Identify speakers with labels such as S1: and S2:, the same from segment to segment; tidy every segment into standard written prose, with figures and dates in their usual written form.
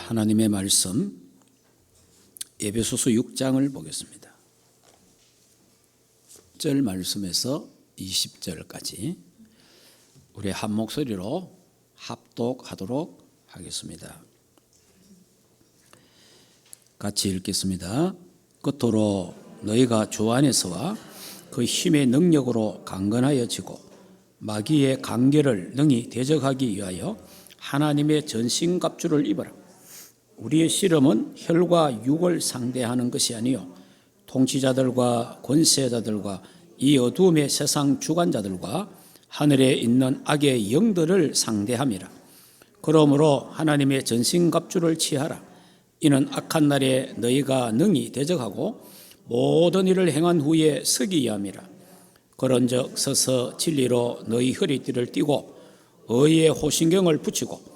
S1: 하나님의 말씀 에베소서 6장을 보겠습니다. 1절 말씀에서 20절까지 우리 한 목소리로 합독하도록 하겠습니다. 같이 읽겠습니다. 끝으로 너희가 주 안에서와 그 힘의 능력으로 강건하여지고 마귀의 관계를 능히 대적하기 위하여 하나님의 전신갑주를 입어라. 우리의 씨름은 혈과 육을 상대하는 것이 아니요 통치자들과 권세자들과 이 어두움의 세상 주관자들과 하늘에 있는 악의 영들을 상대함이라. 그러므로 하나님의 전신갑주를 취하라. 이는 악한 날에 너희가 능히 대적하고 모든 일을 행한 후에 서기 위함이라. 그런즉 서서 진리로 너희 허리띠를 띠고 의의 호신경을 붙이고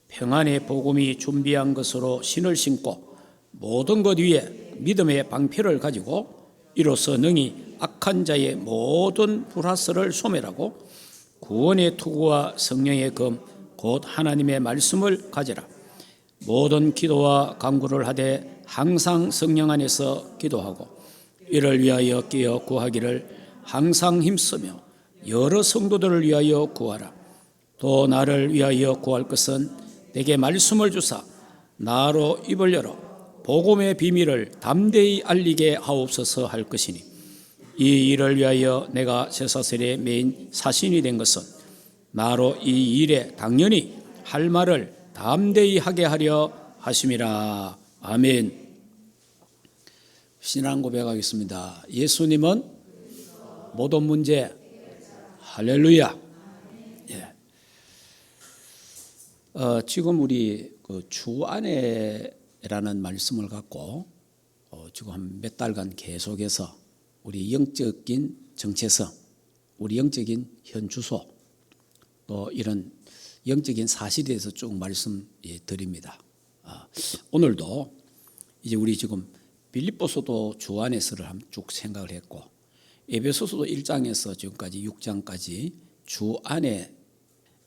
S1: 평안의 복음이 준비한 것으로 신을 신고 모든 것 위에 믿음의 방패를 가지고 이로써 능히 악한 자의 모든 불화설을 소멸하고 구원의 투구와 성령의 검 곧 하나님의 말씀을 가지라. 모든 기도와 간구를 하되 항상 성령 안에서 기도하고 이를 위하여 깨어 구하기를 항상 힘쓰며 여러 성도들을 위하여 구하라. 또 나를 위하여 구할 것은 내게 말씀을 주사 나로 입을 열어 복음의 비밀을 담대히 알리게 하옵소서 할 것이니 이 일을 위하여 내가 쇠사슬의 메인 사신이 된 것은 나로 이 일에 당연히 할 말을 담대히 하게 하려 하심이라. 아멘. 신앙 고백하겠습니다. 예수님은 모든 문제. 할렐루야. 예. 지금 우리 주 안에라는 말씀을 갖고 지금 한 몇 달간 계속해서 우리 영적인 정체성, 우리 영적인 현주소, 또 이런 영적인 사실에 대해서 쭉 말씀드립니다. 오늘도 이제 우리 지금 빌립보서도 주 안에서를 쭉 생각을 했고 에베소서도 1장에서 지금까지 6장까지 주 안에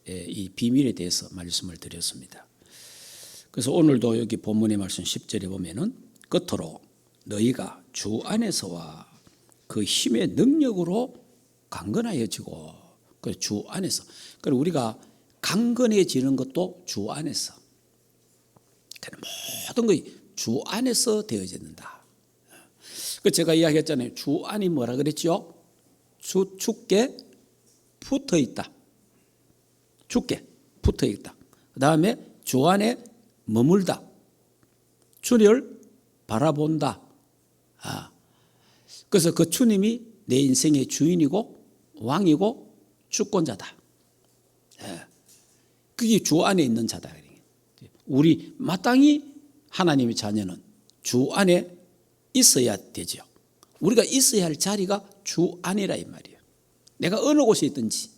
S1: 이 비밀에 대해서 말씀을 드렸습니다. 그래서 오늘도 여기 본문의 말씀 10절에 보면은 끝으로 너희가 주 안에서와 그 힘의 능력으로 강건하여지고 그 주 안에서. 그리고 우리가 강건해지는 것도 주 안에서. 모든 것이 주 안에서 되어진다. 그 제가 이야기했잖아요. 주 안이 뭐라 그랬죠? 주께 붙어 있다. 주께 붙어 있다. 그 다음에 주 안에 머물다. 주를 바라본다. 그래서 그 주님이 내 인생의 주인이고 왕이고 주권자다. 그게 주 안에 있는 자다. 우리 마땅히 하나님의 자녀는 주 안에 있어야 되죠. 우리가 있어야 할 자리가 주 안이라 이 말이에요. 내가 어느 곳에 있든지,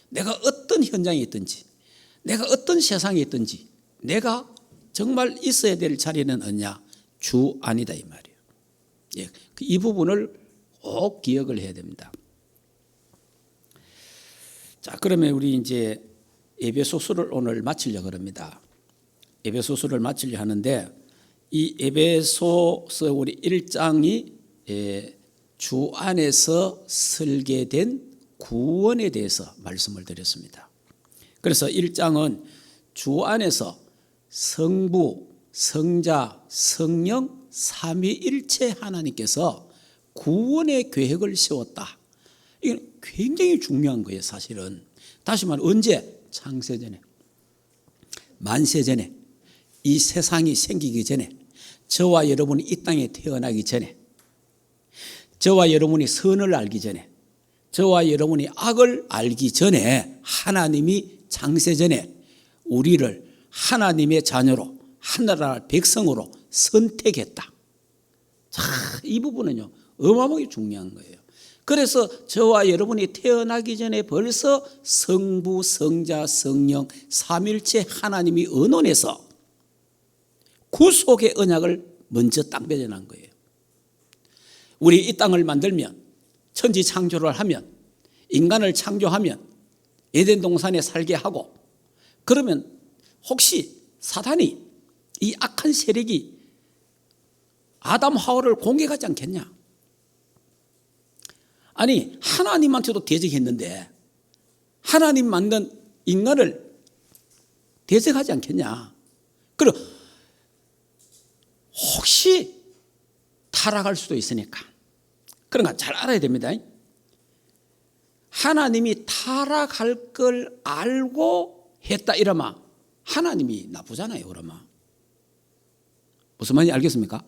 S1: 내가 어떤 현장에 있든지, 내가 어떤 세상에 있든지, 내가 정말 있어야 될 자리는 어디냐? 주 안이다 이 말이에요. 예, 이 부분을 꼭 기억을 해야 됩니다. 자, 그러면 우리 이제 에베소서를 오늘 마치려고 합니다. 에베소서를 마치려 하는데 이 에베소서 우리 1장이 주 안에서 설계된 구원에 대해서 말씀을 드렸습니다. 그래서 1장은 주 안에서 성부, 성자, 성령, 삼위일체 하나님께서 구원의 계획을 세웠다. 이건 굉장히 중요한 거예요, 사실은. 다시 말해 언제? 창세전에, 만세전에, 이 세상이 생기기 전에, 저와 여러분이 이 땅에 태어나기 전에, 저와 여러분이 선을 알기 전에, 저와 여러분이 악을 알기 전에 하나님이 창세전에 우리를 하나님의 자녀로, 하나나라 백성으로 선택했다. 자, 이 부분은요 어마어마하게 중요한 거예요. 그래서 저와 여러분이 태어나기 전에 벌써 성부, 성자, 성령, 삼일체 하나님이 의논해서 구속의 언약을 먼저 딱 맺어놓은 거예요. 우리 이 땅을 만들면, 천지 창조를 하면, 인간을 창조하면, 에덴 동산에 살게 하고, 그러면 혹시 사단이 이 악한 세력이 아담 하와를 공격하지 않겠냐? 아니 하나님한테도 대적했는데 하나님 만든 인간을 대적하지 않겠냐? 그리고 혹시 타락할 수도 있으니까. 그러니까 잘 알아야 됩니다. 하나님이 타락할 걸 알고 했다 이러면 하나님이 나쁘잖아요. 그러면 무슨 말인지 알겠습니까?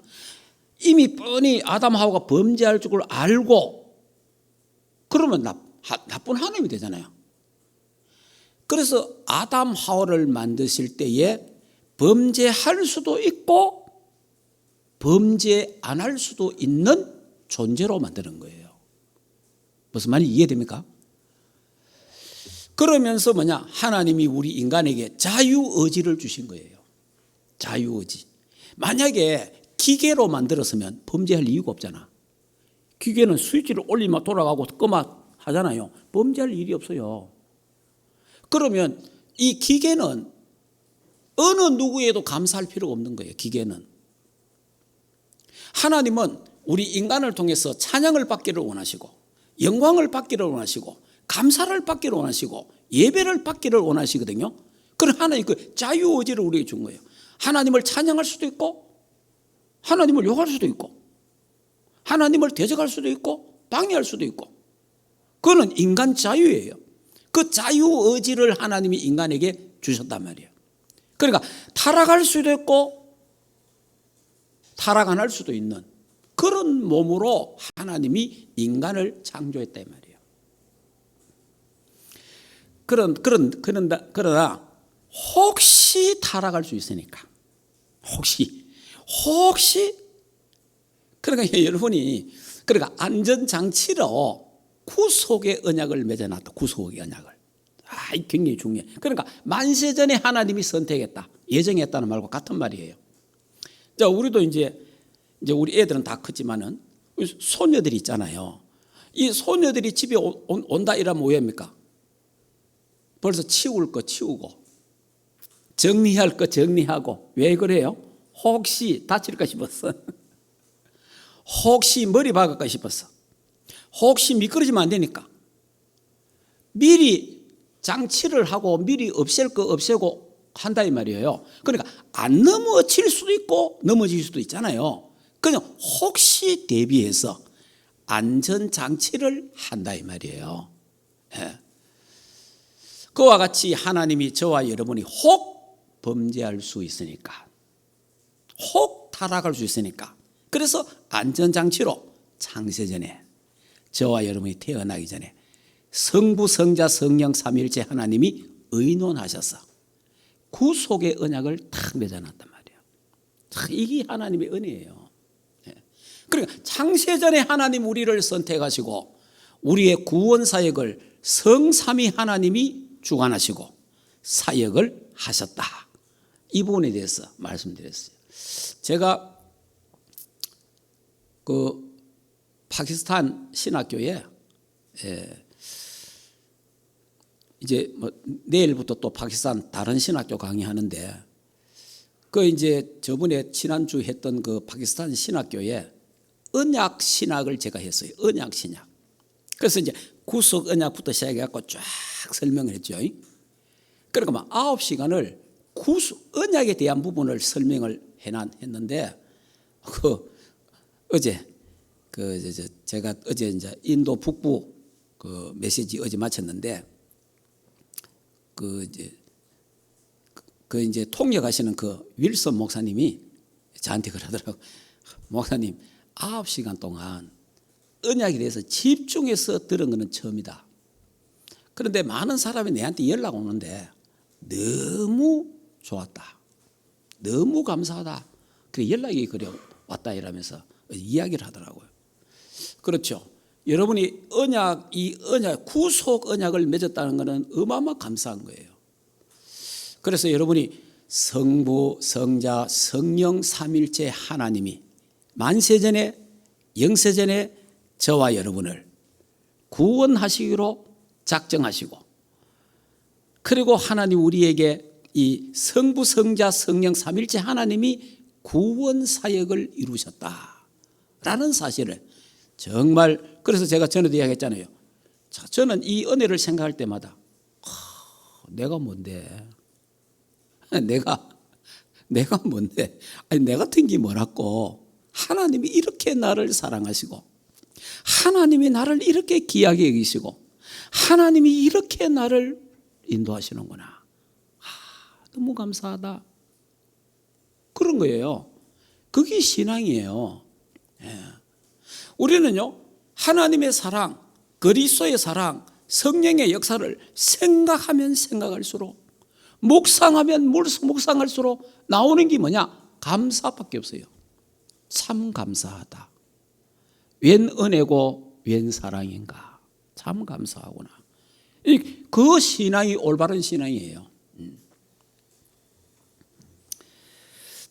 S1: 이미 뻔히 아담 하와가 범죄할 줄 알고 그러면 나쁜 하나님이 되잖아요. 그래서 아담 하와를 만드실 때에 범죄할 수도 있고 범죄 안 할 수도 있는 존재로 만드는 거예요. 무슨 말인지 이해됩니까? 그러면서 하나님이 우리 인간에게 자유의지를 주신 거예요. 자유의지. 만약에 기계로 만들었으면 범죄할 이유가 없잖아. 기계는 스위치를 올리면 돌아가고 끄면 하잖아요. 범죄할 일이 없어요. 그러면 이 기계는 어느 누구에도 감사할 필요가 없는 거예요. 기계는. 하나님은 우리 인간을 통해서 찬양을 받기를 원하시고 영광을 받기를 원하시고 감사를 받기를 원하시고 예배를 받기를 원하시거든요. 그럼 하나님 그 자유의지를 우리에게 준 거예요. 하나님을 찬양할 수도 있고 하나님을 욕할 수도 있고 하나님을 대적할 수도 있고 방해할 수도 있고 그거는 인간 자유예요. 그 자유의지를 하나님이 인간에게 주셨단 말이에요. 그러니까 타락할 수도 있고 타락 안 할 수도 있는 그런 몸으로 하나님이 인간을 창조했다 이 말이에요. 그러나 혹시 타락할 수 있으니까 혹시 그러니까 여러분이 안전장치로 구속의 언약을 맺어놨다. 구속의 언약을. 이 굉장히 중요해. 그러니까 만세전에 하나님이 선택했다. 예정했다는 말과 같은 말이에요. 자, 우리도 이제 우리 애들은 다 컸지만은 소녀들이 있잖아요. 이 소녀들이 집에 온다 이러면 뭐합니까? 벌써 치울 거 치우고 정리할 거 정리하고. 왜 그래요? 혹시 다칠까 싶었어. 혹시 머리 박을까 싶었어. 혹시 미끄러지면 안 되니까 미리 장치를 하고 미리 없앨 거 없애고 한다 이 말이에요. 그러니까 안 넘어질 수도 있고 넘어질 수도 있잖아요. 그냥 혹시 대비해서 안전장치를 한다 이 말이에요. 예. 그와 같이 하나님이 저와 여러분이 혹 범죄할 수 있으니까 혹 타락할 수 있으니까 그래서 안전장치로 창세전에 저와 여러분이 태어나기 전에 성부 성자 성령 삼위일체 하나님이 의논하셔서 구속의 언약을 탁 맺어놨단 말이에요. 이게 하나님의 은혜예요. 그러니까 창세전에 하나님 우리를 선택하시고 우리의 구원 사역을 성삼위 하나님이 주관하시고 사역을 하셨다. 이 부분에 대해서 말씀드렸어요. 제가 그 파키스탄 신학교에 이제 내일부터 또 파키스탄 다른 신학교 강의하는데 이제 저번에 지난주 했던 그 파키스탄 신학교에 언약 신학을 제가 했어요. 언약 신학. 그래서 이제 구속 언약부터 시작해갖고 쫙 설명을 했죠. 그러니까 9시간을 구속 언약에 대한 부분을 설명을 했는데 어제 제가 어제 이제 인도 북부 그 메시지 어제 마쳤는데 이제 통역하시는 그 윌슨 목사님이 저한테 그러더라고. 목사님 9시간 동안 언약에 대해서 집중해서 들은 것은 처음이다. 그런데 많은 사람이 내한테 연락 오는데 너무 좋았다. 너무 감사하다. 그래 연락이 그래 왔다 이러면서 이야기를 하더라고요. 그렇죠. 여러분이 이 언약, 구속 언약을 맺었다는 것은 어마어마 감사한 거예요. 그래서 여러분이 성부, 성자, 성령 삼일체 하나님이 만세전에 영세전에 저와 여러분을 구원하시기로 작정하시고 그리고 하나님 우리에게 이 성부, 성자, 성령 삼일체 하나님이 구원 사역을 이루셨다라는 사실을 정말, 그래서 제가 전에도 이야기했잖아요. 저는 이 은혜를 생각할 때마다 내가 뭔데? 내가 뭔데? 아니, 내 같은 게 뭐라고? 하나님이 이렇게 나를 사랑하시고, 하나님이 나를 이렇게 귀하게 여기시고, 하나님이 이렇게 나를 인도하시는구나. 너무 감사하다. 그런 거예요. 그게 신앙이에요. 우리는요, 하나님의 사랑, 그리스도의 사랑, 성령의 역사를 생각하면 생각할수록, 묵상하면 묵상할수록 나오는 게 뭐냐? 감사밖에 없어요. 참 감사하다. 웬 은혜고 웬 사랑인가. 참 감사하구나. 그 신앙이 올바른 신앙이에요.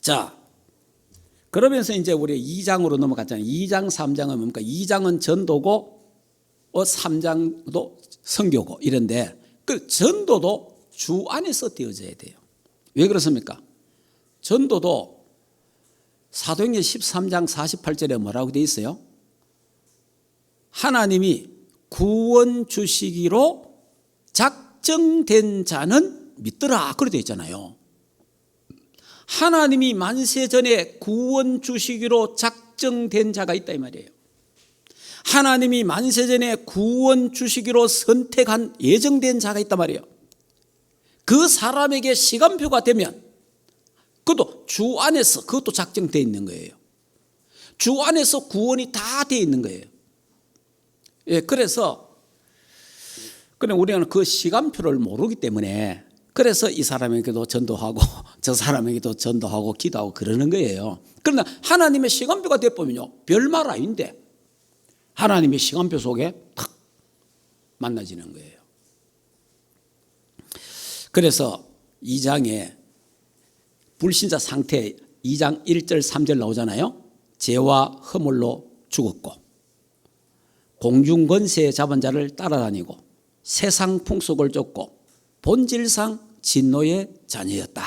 S1: 자, 그러면서 이제 우리 2장으로 넘어갔잖아요. 2장, 3장은 뭡니까? 2장은 전도고, 3장도 선교고 이런데, 그 전도도 주 안에서 되어져야 돼요. 왜 그렇습니까? 전도도 사도행전 13장 48절에 뭐라고 되어 있어요? 하나님이 구원 주시기로 작정된 자는 믿더라. 그렇게 되어 있잖아요. 하나님이 만세 전에 구원 주시기로 작정된 자가 있다 이 말이에요. 하나님이 만세 전에 구원 주시기로 선택한 예정된 자가 있단 말이에요. 그 사람에게 시간표가 되면 그것도 주 안에서 그것도 작정되어 있는 거예요. 주 안에서 구원이 다 되어 있는 거예요. 그래서 우리는 그 시간표를 모르기 때문에, 그래서 이 사람에게도 전도하고 저 사람에게도 전도하고 기도하고 그러는 거예요. 그러나 하나님의 시간표가 되어보면요, 별말 아닌데 하나님의 시간표 속에 탁 만나지는 거예요. 그래서 2장에 불신자 상태 2장 1절 3절 나오잖아요. 죄와 허물로 죽었고 공중권세에 잡은 자를 따라다니고 세상 풍속을 쫓고 본질상 진노의 자녀였다.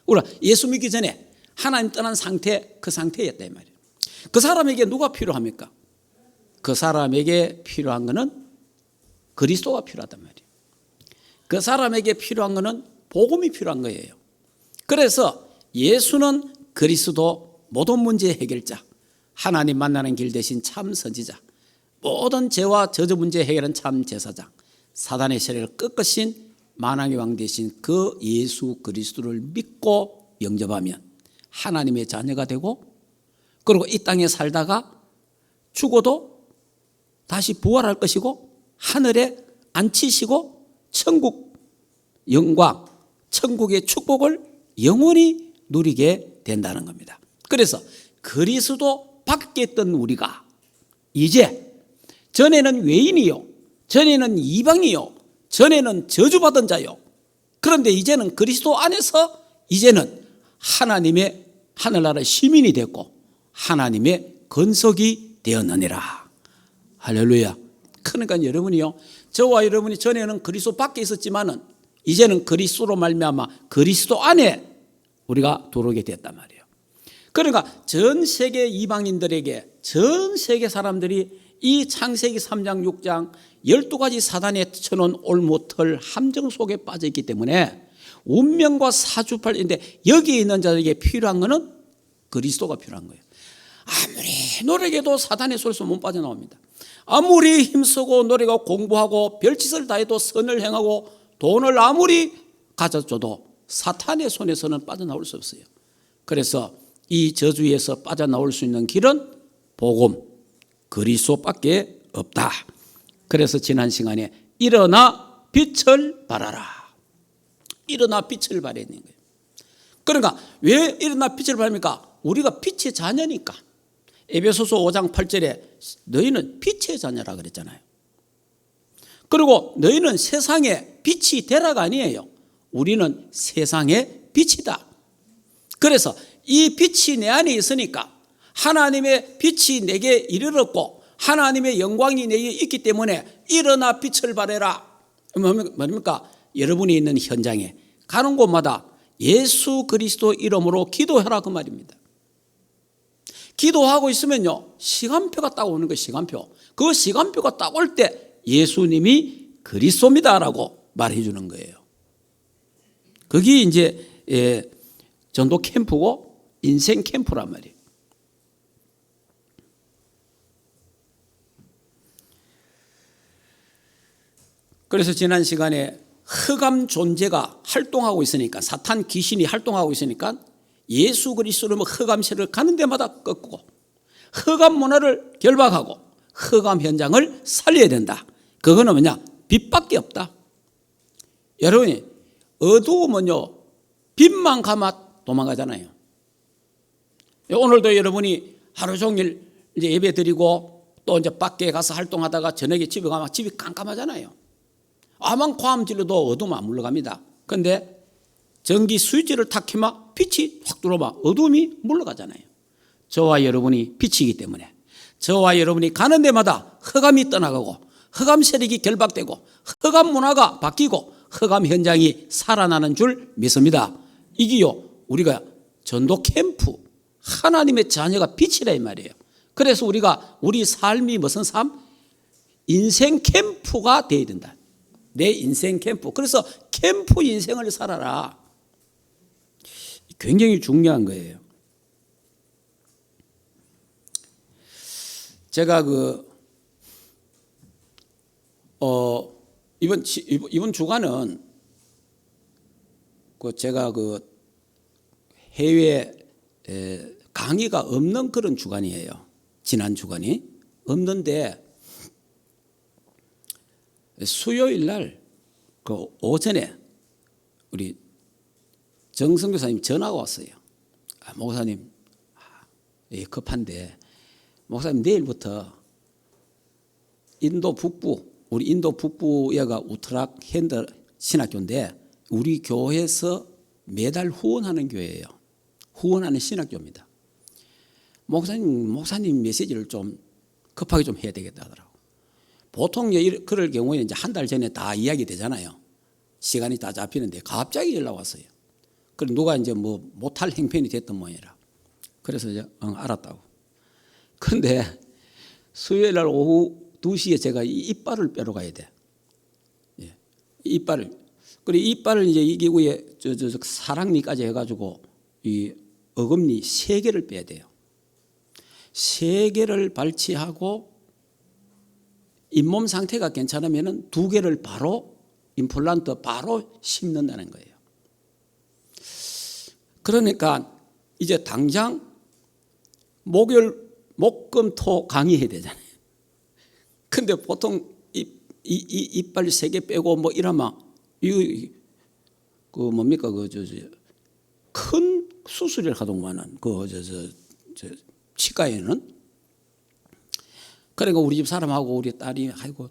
S1: 우리가 예수 믿기 전에 하나님 떠난 상태, 그 상태였다 이 말이에요. 그 사람에게 누가 필요합니까? 그 사람에게 필요한 것은 그리스도가 필요하단 말이에요. 그 사람에게 필요한 것은 복음이 필요한 거예요. 그래서 예수는 그리스도 모든 문제 해결자, 하나님 만나는 길 대신 참 선지자, 모든 죄와 저주 문제 해결은 참 제사장, 사단의 세력을 꺾으신 만왕의 왕 대신 그 예수 그리스도를 믿고 영접하면 하나님의 자녀가 되고, 그리고 이 땅에 살다가 죽어도 다시 부활할 것이고 하늘에 앉히시고 천국 영광, 천국의 축복을 영원히 누리게 된다는 겁니다. 그래서 그리스도 밖에 있던 우리가 이제, 전에는 외인이요, 전에는 이방이요, 전에는 저주받은 자요, 그런데 이제는 그리스도 안에서 이제는 하나님의 하늘나라 시민이 됐고 하나님의 건석이 되었느니라. 할렐루야. 그러니까 여러분이요, 저와 여러분이 전에는 그리스도 밖에 있었지만은 이제는 그리스도로 말미암아 그리스도 안에 우리가 들어오게 됐단 말이에요. 그러니까 전 세계 이방인들에게, 전 세계 사람들이 이 창세기 3장 6장 12가지 사단에 쳐놓은 올무털 함정 속에 빠져 있기 때문에 운명과 사주팔인데, 여기에 있는 자들에게 필요한 것은 그리스도가 필요한 거예요. 아무리 노력해도 사단의 손에서 못 빠져나옵니다. 아무리 힘쓰고 노력하고 공부하고 별짓을 다해도 선을 행하고 돈을 아무리 가져줘도 사탄의 손에서는 빠져나올 수 없어요. 그래서 이 저주에서 빠져나올 수 있는 길은 복음, 그리스도밖에 없다. 그래서 지난 시간에 일어나 빛을 발하라, 일어나 빛을 발하는 거예요. 그러니까 왜 일어나 빛을 발합니까? 우리가 빛의 자녀니까. 에베소서 5장 8절에 너희는 빛의 자녀라 그랬잖아요. 그리고 너희는 세상에 빛이 되라가 아니에요. 우리는 세상의 빛이다. 그래서 이 빛이 내 안에 있으니까 하나님의 빛이 내게 이르렀고 하나님의 영광이 내게 있기 때문에 일어나 빛을 발해라. 뭡니까? 여러분이 있는 현장에 가는 곳마다 예수 그리스도 이름으로 기도해라 그 말입니다. 기도하고 있으면요, 시간표가 딱 오는 거예요. 시간표. 그 시간표가 딱 올 때 예수님이 그리스도입니다라고 말해 주는 거예요. 그게 이제 전도 캠프고 인생 캠프란 말이에요. 그래서 지난 시간에 흑암 존재가 활동하고 있으니까, 사탄 귀신이 활동하고 있으니까 예수 그리스도는 흑암세를 가는 데마다 꺾고 흑암 문화를 결박하고 흑암 현장을 살려야 된다. 그거는 뭐냐? 빛밖에 없다. 여러분이 어두우면요, 빛만 가면 도망가잖아요. 오늘도 여러분이 하루 종일 이제 예배 드리고 또 이제 밖에 가서 활동하다가 저녁에 집에 가면 집이 깜깜하잖아요. 아만 질러도 어두우면 안 물러갑니다. 그런데 전기 스위치를 탁 켜면 빛이 확 들어오면 어두움이 물러가잖아요. 저와 여러분이 빛이기 때문에 저와 여러분이 가는 데마다 흑암이 떠나가고 흑암 세력이 결박되고 흑암 문화가 바뀌고 흑암 현장이 살아나는 줄 믿습니다. 이게요, 우리가 전도 캠프, 하나님의 자녀가 빛이라 이 말이에요. 그래서 우리가 우리 삶이 무슨 삶? 인생 캠프가 돼야 된다. 내 인생 캠프. 그래서 캠프 인생을 살아라. 굉장히 중요한 거예요. 제가 이번 주간은 제가 해외 강의가 없는 그런 주간이에요. 지난 주간이 없는데 수요일 날 오전에 우리 정성 교사님 전화가 왔어요. 목사님, 급한데 목사님 내일부터 인도 북부, 우리 인도 북부에가 우트락 핸들 신학교인데 우리 교회에서 매달 후원하는 교회예요. 후원하는 신학교입니다. 목사님 메시지를 좀 급하게 좀 해야 되겠다 하더라고. 보통 그럴 경우에 이제 한 달 전에 다 이야기 되잖아요. 시간이 다 잡히는데 갑자기 연락 왔어요. 그래 누가 이제 뭐 못할 행편이 됐던 모양이라. 그래서 이제 알았다고. 그런데 수요일 날 오후 2시에 제가 이 이빨을 빼러 가야 돼. 예. 이빨을. 그래 이빨을 이제 이 기구에 사랑니까지 해가지고 이 어금니 3개를 빼야 돼요. 3개를 발치하고 잇몸 상태가 괜찮으면은 2개를 바로 임플란트 바로 심는다는 거예요. 그러니까 이제 당장 목요일, 목, 금, 토 강의해야 되잖아요. 근데 보통 이빨 3개 빼고 뭐 이러면 뭡니까 큰 수술을 하동만은 치과에는. 그러니까 우리 집 사람하고 우리 딸이 아이고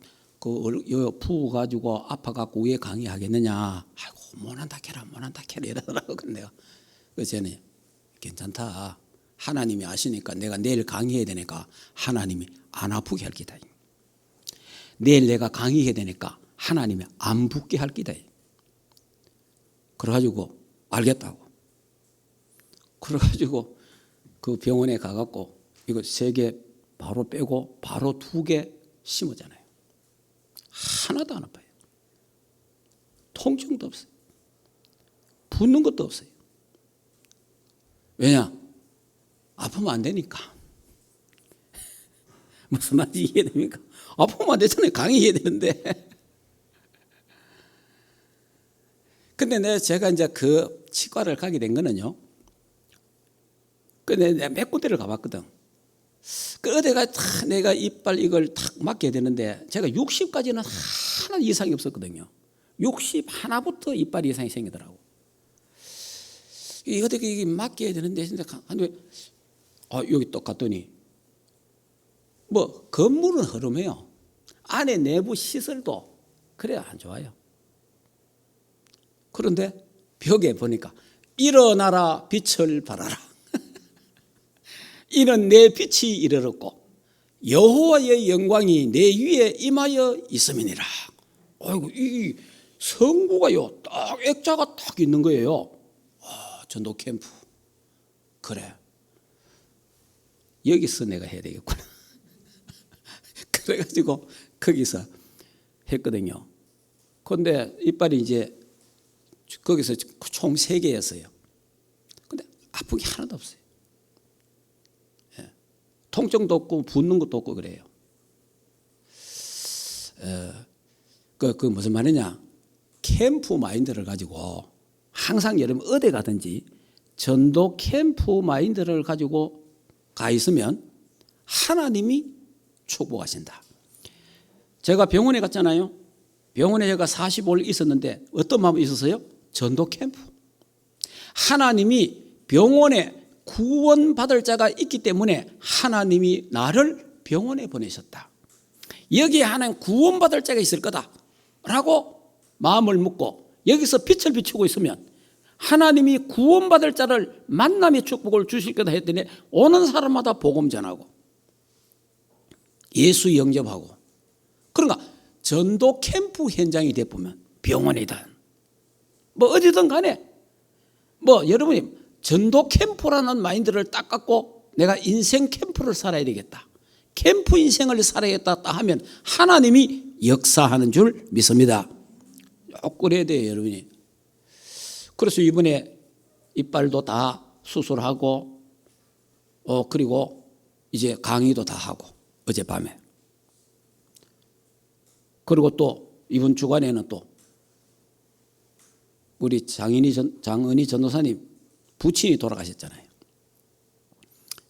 S1: 푸 가지고 아파갖고 왜 강의하겠느냐. 아이고 못한다 캐라 이러더라고. 근데 내가 전에 괜찮다. 하나님이 아시니까 내가 내일 강의해야 되니까 하나님이 안 아프게 할 기다. 내일 내가 강의해야 되니까 하나님이 안 붓게 할 기다. 그래가지고 알겠다고. 그래가지고 그 병원에 가갖고 이거 3개 바로 빼고 바로 2개 심었잖아요. 하나도 안 아파요. 통증도 없어요. 붓는 것도 없어요. 왜냐? 아프면 안 되니까. 무슨 말인지 이해됩니까? 아프면 안 되잖아요. 강의해야 되는데. 근데 제가 이제 그 치과를 가게 된 거는요. 근데 내가 몇 군데를 가봤거든. 그 어디가 내가 이빨 이걸 탁 맞게 되는데 제가 60까지는 하나 이상이 없었거든요. 60 하나부터 이빨 이상이 생기더라고. 어디 맞게 해야 되는데 여기 또 갔더니 뭐 건물은 흐름해요. 안에 내부 시설도 그래야 안 좋아요. 그런데 벽에 보니까 일어나라 빛을 발하라. 이는 내 빛이 이르렀고 여호와의 영광이 내 위에 임하여 있음이니라. 아이고 이 성구가요 딱 액자가 딱 있는 거예요. 전도 캠프. 그래. 여기서 내가 해야 되겠구나. 그래가지고 거기서 했거든요. 그런데 이빨이 이제 거기서 총 3개였어요. 근데 아픈 게 하나도 없어요. 예. 통증도 없고 붓는 것도 없고 그래요. 그 무슨 말이냐? 캠프 마인드를 가지고 항상 여러분 어디 가든지 전도 캠프 마인드를 가지고 가 있으면 하나님이 축복하신다. 제가 병원에 갔잖아요. 병원에 제가 45일 있었는데 어떤 마음이 있었어요? 전도 캠프. 하나님이 병원에 구원받을 자가 있기 때문에 하나님이 나를 병원에 보내셨다. 여기에 하나님 구원받을 자가 있을 거다라고 마음을 먹고 여기서 빛을 비추고 있으면 하나님이 구원받을 자를 만남의 축복을 주실 거다 했더니 오는 사람마다 복음 전하고 예수 영접하고. 그러니까 전도 캠프 현장이 되보면 병원이든 뭐 어디든 간에 뭐 여러분이 전도 캠프라는 마인드를 딱 갖고 내가 인생 캠프를 살아야 되겠다. 캠프 인생을 살아야겠다 하면 하나님이 역사하는 줄 믿습니다. 꼭 그래야 돼요, 여러분이. 그래서 이번에 이빨도 다 수술하고 그리고 이제 강의도 다 하고 어젯밤에. 그리고 또 이번 주간에는 또 우리 장은희 전도사님 부친이 돌아가셨잖아요.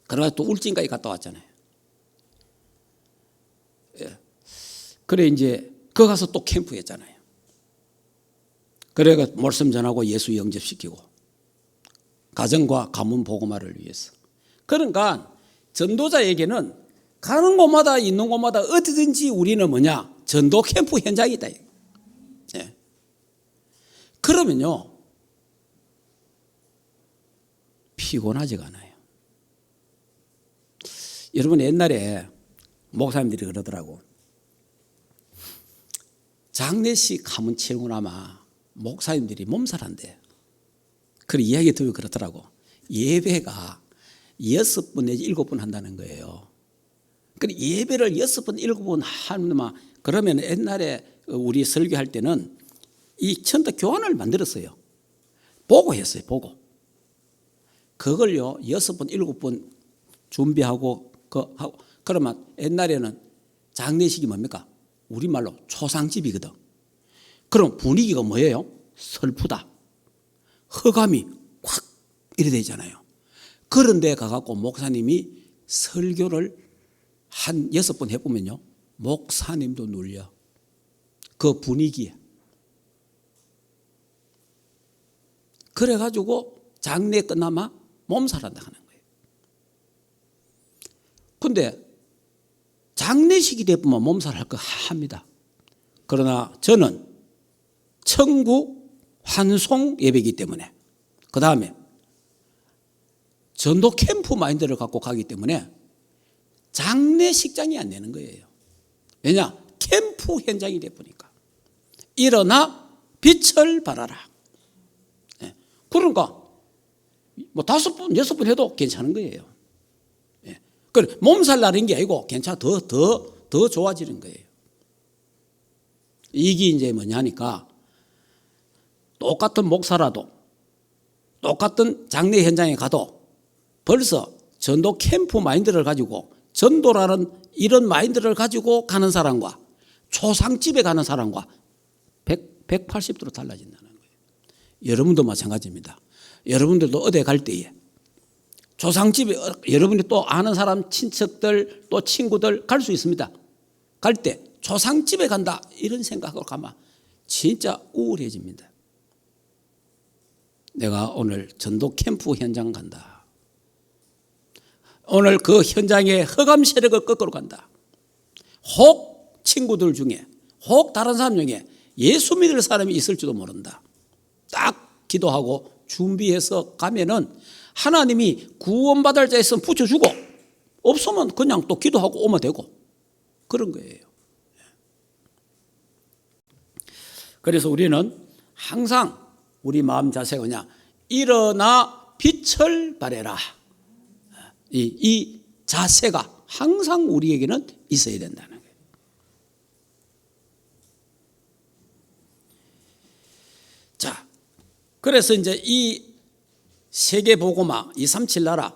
S1: 그래서 또 울진까지 갔다 왔잖아요. 예. 그래 이제 거 가서 또 캠프했잖아요. 그래가 말씀 전하고 예수 영접시키고 가정과 가문 복음화를 위해서. 그러니까 전도자에게는 가는 곳마다 있는 곳마다 어디든지 우리는 뭐냐? 전도 캠프 현장이다. 예. 그러면요 피곤하지가 않아요. 여러분 옛날에 목사님들이 그러더라고. 장례식 하면 치고 나면 목사님들이 몸살한대. 그 이야기 들으면 그렇더라고. 예배가 6번 내지 7번 한다는 거예요. 그래 예배를 6번 7번 하면 그러면 옛날에 우리 설교할 때는 이 천도 교환을 만들었어요. 보고 했어요. 보고. 그걸요 6번 7번 준비하고 그러면 옛날에는 장례식이 뭡니까? 우리말로 초상집이거든. 그럼 분위기가 뭐예요? 슬프다. 허감이 확 이래 되잖아요. 그런 데 가갖고 목사님이 설교를 한 6번 해보면요. 목사님도 눌려. 그 분위기에. 그래가지고 장례 끝나면 몸살한다 하는 거예요. 근데 장례식이 되면 몸살할 거 합니다. 그러나 저는 천국 환송 예배이기 때문에 그 다음에 전도 캠프 마인드를 갖고 가기 때문에 장례식장이 안 되는 거예요. 왜냐? 캠프 현장이 되니까. 일어나 빛을 발하라. 예. 그러니까 뭐 5번, 6번 해도 괜찮은 거예요. 예. 그래 몸살 나는 게 아니고 괜찮아 더 좋아지는 거예요. 이게 이제 뭐냐니까 똑같은 목사라도 똑같은 장례 현장에 가도 벌써 전도 캠프 마인드를 가지고 전도라는 이런 마인드를 가지고 가는 사람과 초상집에 가는 사람과 180도로 달라진다는 거예요. 여러분도 마찬가지입니다. 여러분들도 어디 갈 때에 초상집에 여러분이 또 아는 사람 친척들 또 친구들 갈 수 있습니다. 갈 때 초상집에 간다 이런 생각으로 가면 진짜 우울해집니다. 내가 오늘 전도 캠프 현장 간다. 오늘 그 현장에 흑암 세력을 거꾸로 간다. 혹 친구들 중에 혹 다른 사람 중에 예수 믿을 사람이 있을지도 모른다. 딱 기도하고 준비해서 가면은 하나님이 구원받을 자 있으면 붙여주고 없으면 그냥 또 기도하고 오면 되고 그런 거예요. 그래서 우리는 항상 우리 마음 자세가 뭐냐? 일어나 빛을 발해라. 이 자세가 항상 우리에게는 있어야 된다는 거예요. 자, 그래서 이제 이 세계 복음화, 237 나라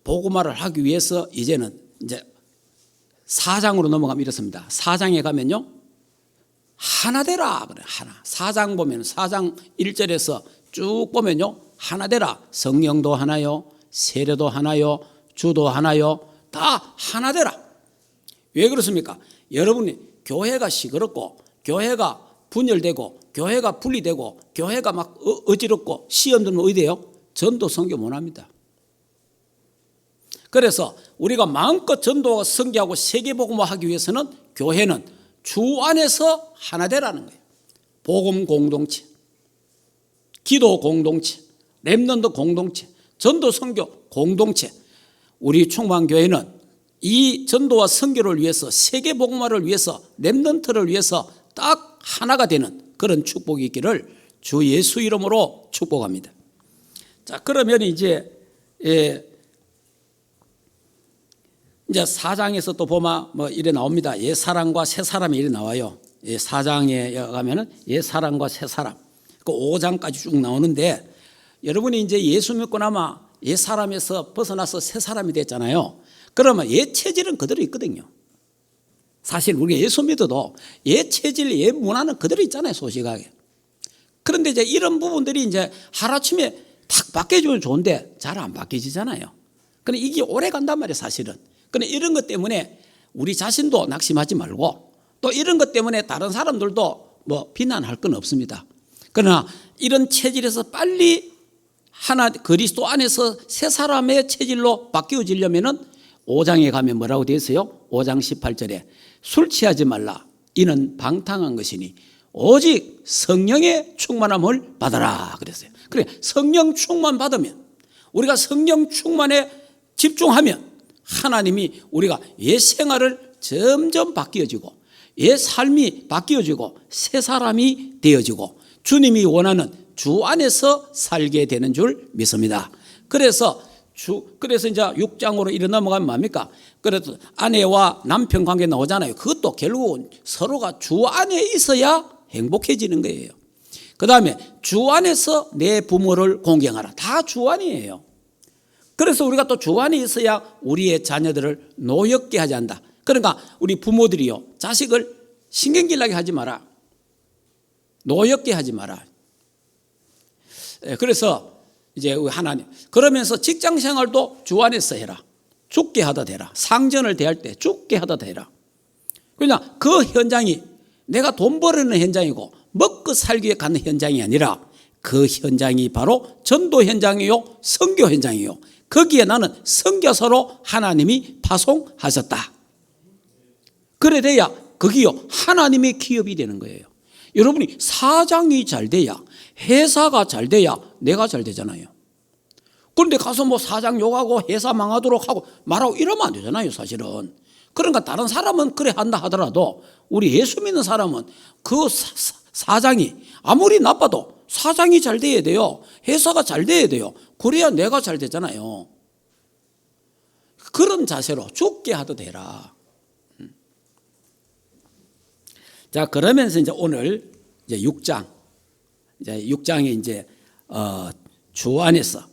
S1: 복음화를 하기 위해서 이제는 이제 4장으로 넘어가면 이렇습니다. 4장에 가면요, 하나 되라 그래. 하나. 4장 보면 4장 1절에서 쭉 보면요, 하나 되라. 성령도 하나요, 세례도 하나요, 주도 하나요, 다 하나 되라. 왜 그렇습니까? 여러분이 교회가 시끄럽고 교회가 분열되고 교회가 분리되고 교회가 막 어지럽고 시험 들면 어디 돼요? 전도 선교 못 합니다. 그래서 우리가 마음껏 전도와 선교하고 세계복음화 하기 위해서는 교회는 주 안에서 하나 되라는 거예요. 복음 공동체, 기도 공동체, 렘넌트 공동체, 전도 선교 공동체. 우리 충만교회는 이 전도와 선교를 위해서, 세계복음화를 위해서, 렘넌트를 위해서 딱 하나가 되는 그런 축복이 있기를 주 예수 이름으로 축복합니다. 자, 그러면 이제 4장에서 또 보면 뭐 이래 나옵니다. 옛 사람과 새 사람이 이래 나와요. 4장에 가면은 옛 사람과 새 사람. 그 5장까지 쭉 나오는데, 여러분이 이제 예수 믿고 나면 옛 사람에서 벗어나서 새 사람이 됐잖아요. 그러면 옛 체질은 그대로 있거든요. 사실 우리가 예수 믿어도 옛 체질, 옛 문화는 그대로 있잖아요, 소식하게. 그런데 이제 이런 부분들이 이제 하루아침에 탁 바뀌어지면 좋은데 잘 안 바뀌어지잖아요. 근데 이게 오래 간단 말이에요, 사실은. 근데 이런 것 때문에 우리 자신도 낙심하지 말고, 또 이런 것 때문에 다른 사람들도 뭐 비난할 건 없습니다. 그러나 이런 체질에서 빨리 하나 그리스도 안에서 새 사람의 체질로 바뀌어지려면은 5장에 가면 뭐라고 되어 있어요? 5장 18절에 술 취하지 말라. 이는 방탕한 것이니 오직 성령의 충만함을 받아라 그랬어요. 그래, 성령 충만 받으면, 우리가 성령 충만에 집중하면 하나님이 우리가 옛 생활을 점점 바뀌어지고 옛 삶이 바뀌어지고 새 사람이 되어지고 주님이 원하는 주 안에서 살게 되는 줄 믿습니다. 그래서 이제 6장으로 이르 넘어가면 뭡니까? 그래도 아내와 남편 관계 나오잖아요. 그것도 결국은 서로가 주 안에 있어야 행복해지는 거예요. 그 다음에 주 안에서 내 부모를 공경하라. 다 주 안이에요. 그래서 우리가 또 주 안에 있어야 우리의 자녀들을 노엽게 하지 않는다. 그러니까 우리 부모들이요, 자식을 신경질나게 하지 마라. 노엽게 하지 마라. 그래서 이제 하나님, 그러면서 직장 생활도 주 안에서 해라. 죽게 하다 되라. 상전을 대할 때 죽게 하다 되라. 그냥 그 현장이 내가 돈 벌는 현장이고 먹고 살기 위해 가는 현장이 아니라 그 현장이 바로 전도 현장이요, 선교 현장이요. 거기에 나는 선교사로 하나님이 파송하셨다. 그래 돼야 거기요 하나님의 기업이 되는 거예요. 여러분이 사장이 잘 돼야, 회사가 잘 돼야 내가 잘 되잖아요. 그런데 가서 뭐 사장 욕하고 회사 망하도록 하고 말하고 이러면 안 되잖아요, 사실은. 그러니까 다른 사람은 그래 한다 하더라도 우리 예수 믿는 사람은 그 사장이 아무리 나빠도 사장이 잘 돼야 돼요. 회사가 잘 돼야 돼요. 그래야 내가 잘 되잖아요. 그런 자세로 죽게 하도 되라. 자, 그러면서 이제 오늘 이제 6장, 이제 6장에 이제 주 안에서,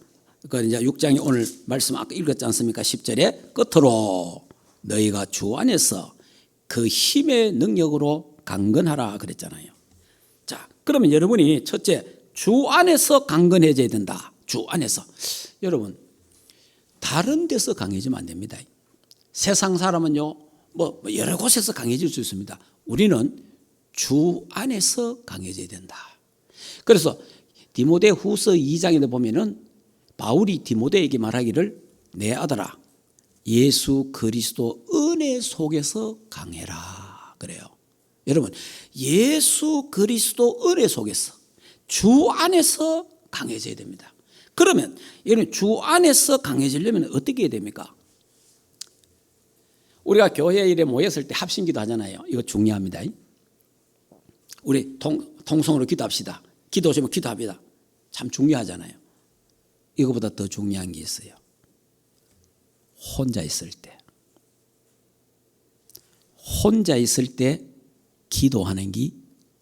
S1: 그 이제 6장이 오늘 말씀 아까 읽었지 않습니까? 10절에 끝으로 너희가 주 안에서 그 힘의 능력으로 강건하라 그랬잖아요. 자, 그러면 여러분이 첫째, 주 안에서 강건해져야 된다. 주 안에서. 여러분, 다른 데서 강해지면 안 됩니다. 세상 사람은요, 뭐 여러 곳에서 강해질 수 있습니다. 우리는 주 안에서 강해져야 된다. 그래서 디모데 후서 2장에 보면은 바울이 디모데에게 말하기를 내 아들아 예수 그리스도 은혜 속에서 강해라 그래요. 여러분, 예수 그리스도 은혜 속에서 주 안에서 강해져야 됩니다. 그러면 여러분, 주 안에서 강해지려면 어떻게 해야 됩니까? 우리가 교회에 이래 모였을 때 합심기도 하잖아요. 이거 중요합니다. 우리 통성으로 기도합시다. 기도 좀 기도합니다. 참 중요하잖아요. 이거보다 더 중요한 게 있어요. 혼자 있을 때. 혼자 있을 때 기도하는 게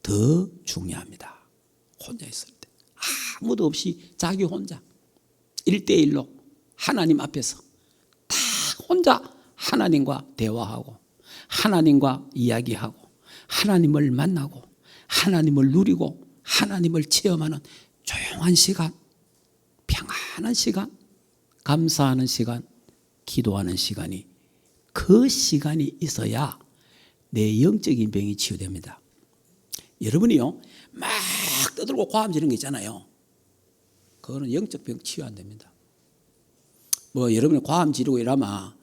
S1: 더 중요합니다. 혼자 있을 때. 아무도 없이 자기 혼자 1대1로 하나님 앞에서 다 혼자 하나님과 대화하고 하나님과 이야기하고 하나님을 만나고 하나님을 누리고 하나님을 체험하는 조용한 시간, 평안한 시간, 감사하는 시간, 기도하는 시간이, 그 시간이 있어야 내 영적인 병이 치유됩니다. 여러분이요 막 떠들고 고함 지르는 게 있잖아요. 그거는 영적 병 치유 안 됩니다. 뭐 여러분이 고함 지르고 이러면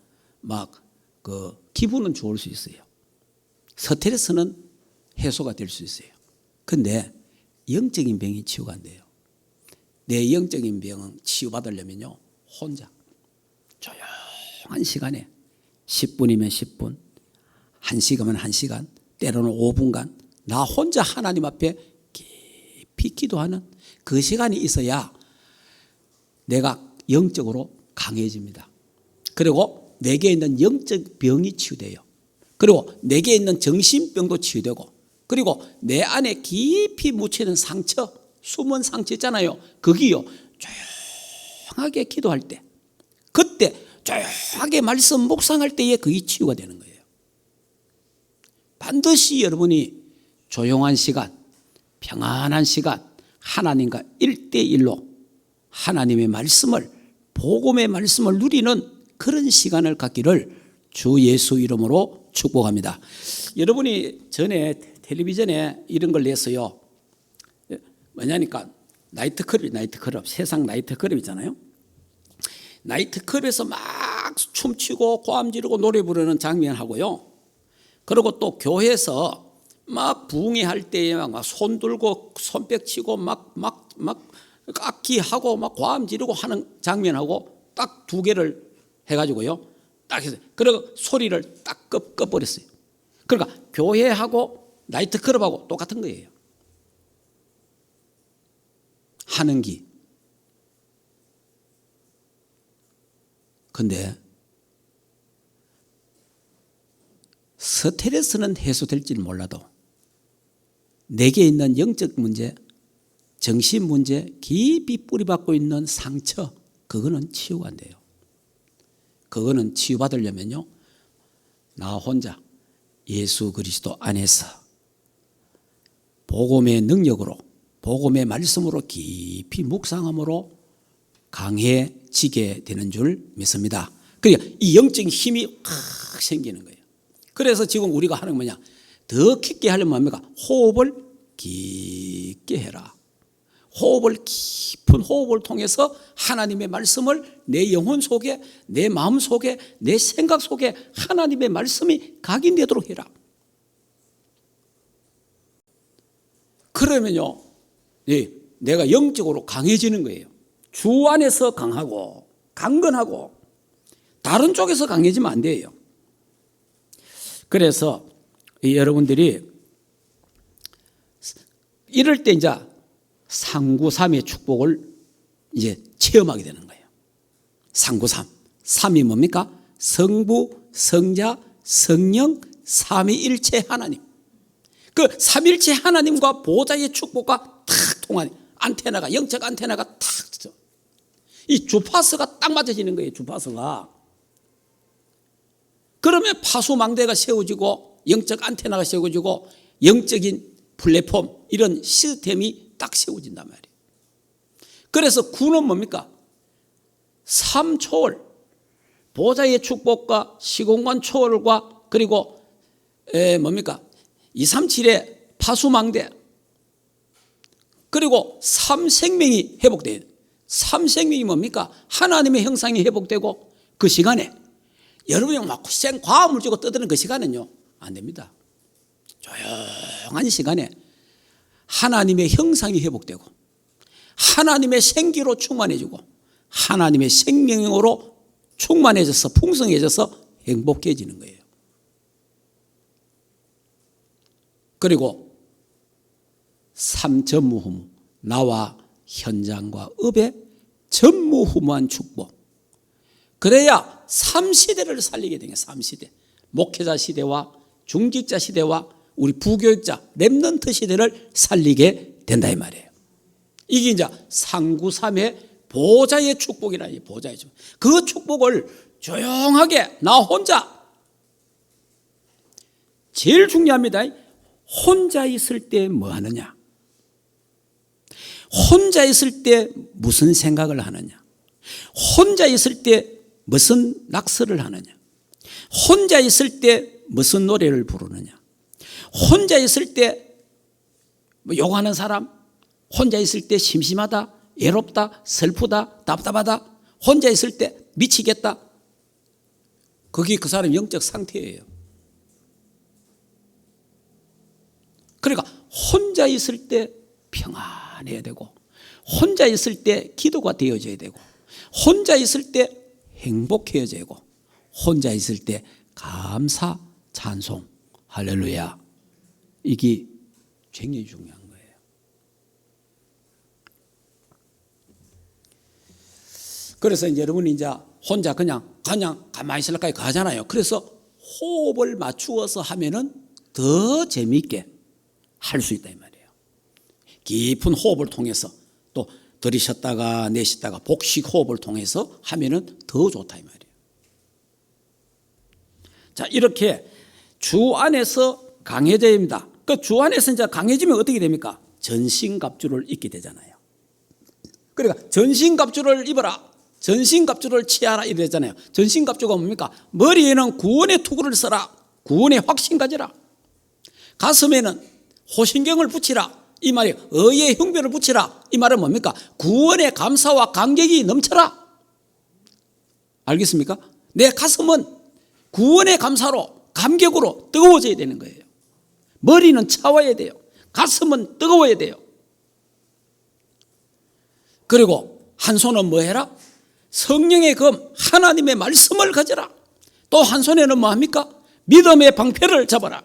S1: 막 그 기분은 좋을 수 있어요. 스트레스는 해소가 될 수 있어요. 근데 영적인 병이 치유가 안 돼요. 내 영적인 병은 치유받으려면요 혼자 조용한 시간에 10분이면 10분, 1시간이면 1시간, 때로는 5분간 나 혼자 하나님 앞에 깊이 기도하는 그 시간이 있어야 내가 영적으로 강해집니다. 그리고 내게 있는 영적 병이 치유돼요. 그리고 내게 있는 정신병도 치유되고, 그리고 내 안에 깊이 묻혀있는 상처, 숨은 상처 있잖아요. 거기요 조용하게 기도할 때, 그때 조용하게 말씀 묵상할 때에 그게 치유가 되는 거예요. 반드시 여러분이 조용한 시간, 평안한 시간, 하나님과 1대1로 하나님의 말씀을, 복음의 말씀을 누리는 그런 시간을 갖기를 주 예수 이름으로 축복합니다. 여러분이 전에 텔레비전에 이런 걸 냈어요. 뭐냐니까 나이트클럽, 세상 나이트클럽 있잖아요. 나이트클럽에서 막 춤추고 고함 지르고 노래 부르는 장면하고요. 그리고 또 교회에서 막 부흥회 때에 막 손 들고 손뼉 치고 막 악기하고 막 고함 지르고 하는 장면하고 딱 두 개를 해가지고요. 딱 해서 그리고 소리를 딱 꺼버렸어요. 그러니까 교회하고 나이트클럽하고 똑같은 거예요. 하는 기. 근데 스트레스는 해소될지는 몰라도 내게 있는 영적 문제, 정신 문제, 깊이 뿌리박고 있는 상처, 그거는 치유가 안 돼요. 그거는 치유받으려면요 나 혼자 예수 그리스도 안에서 복음의 능력으로, 복음의 말씀으로 깊이 묵상함으로 강해지게 되는 줄 믿습니다. 그러니까 이 영적인 힘이 확 생기는 거예요. 그래서 지금 우리가 하는 건 뭐냐, 더 깊게 하려면 뭡니까? 호흡을 깊게 해라. 호흡을, 깊은 호흡을 통해서 하나님의 말씀을 내 영혼 속에, 내 마음 속에, 내 생각 속에 하나님의 말씀이 각인되도록 해라. 그러면요 내가 영적으로 강해지는 거예요. 주 안에서 강하고 강건하고 다른 쪽에서 강해지면 안 돼요. 그래서 여러분들이 이럴 때 이제 상구삼의 축복을 이제 체험하게 되는 거예요. 상구삼. 삼이 뭡니까? 성부, 성자, 성령, 삼위일체 하나님. 그 삼일체 하나님과 보좌의 축복과 탁 통하는 안테나가, 영적 안테나가 탁, 이 주파수가 딱 맞춰지는 거예요. 주파수가. 그러면 파수망대가 세워지고 영적 안테나가 세워지고 영적인 플랫폼, 이런 시스템이 딱 세워진단 말이에요. 그래서 구는 뭡니까? 삼초월, 보좌의 축복과 시공간 초월과 그리고 뭡니까? 237의 파수망대, 그리고 삼생명이 회복돼요. 삼생명이 뭡니까? 하나님의 형상이 회복되고 그 시간에 여러분이 막 생과음을 쥐고 떠드는 그 시간은요 안 됩니다. 조용한 시간에 하나님의 형상이 회복되고 하나님의 생기로 충만해지고 하나님의 생명으로 충만해져서 풍성해져서 행복해지는 거예요. 그리고 삼전무후무, 나와 현장과 업에 전무후무한 축복. 그래야 3시대를 살리게 되는 거예요. 3시대. 목회자 시대와 중직자 시대와 우리 부교육자 렘넌트 시대를 살리게 된다 이 말이에요. 이게 이제 상구삼의 보좌의 축복이라니, 보좌의 축복. 그 축복을 조용하게 나 혼자, 제일 중요합니다. 혼자 있을 때 뭐 하느냐? 혼자 있을 때 무슨 생각을 하느냐? 혼자 있을 때 무슨 낙서를 하느냐? 혼자 있을 때 무슨 노래를 부르느냐? 혼자 있을 때 뭐 욕하는 사람, 혼자 있을 때 심심하다, 외롭다, 슬프다, 답답하다, 혼자 있을 때 미치겠다. 그게 그 사람 영적 상태예요. 그러니까 혼자 있을 때 평안해야 되고, 혼자 있을 때 기도가 되어져야 되고, 혼자 있을 때 행복해야 되고, 혼자 있을 때 감사, 찬송, 할렐루야. 이게 굉장히 중요한 거예요. 그래서 이제 여러분이 이제 혼자 그냥 가만히 있을까요? 가잖아요. 그래서 호흡을 맞추어서 하면은 더 재미있게 할 수 있다 이 말이에요. 깊은 호흡을 통해서 또 들이쉬었다가 내쉬다가 복식 호흡을 통해서 하면은 더 좋다 이 말이에요. 자, 이렇게 주 안에서 강해져야 됩니다. 그 주 안에서 이제 강해지면 어떻게 됩니까? 전신갑주를 입게 되잖아요. 그러니까 전신갑주를 입어라, 전신갑주를 취하라 이러잖아요. 전신갑주가 뭡니까? 머리에는 구원의 투구를 써라, 구원의 확신 가지라. 가슴에는 호신경을 붙이라, 이 말이 의의 흉배를 붙이라. 이 말은 뭡니까? 구원의 감사와 감격이 넘쳐라. 알겠습니까? 내 가슴은 구원의 감사로 감격으로 뜨거워져야 되는 거예요. 머리는 차와야 돼요. 가슴은 뜨거워야 돼요. 그리고 한 손은 뭐 해라? 성령의 검 하나님의 말씀을 가져라. 또 한 손에는 뭐 합니까? 믿음의 방패를 잡아라.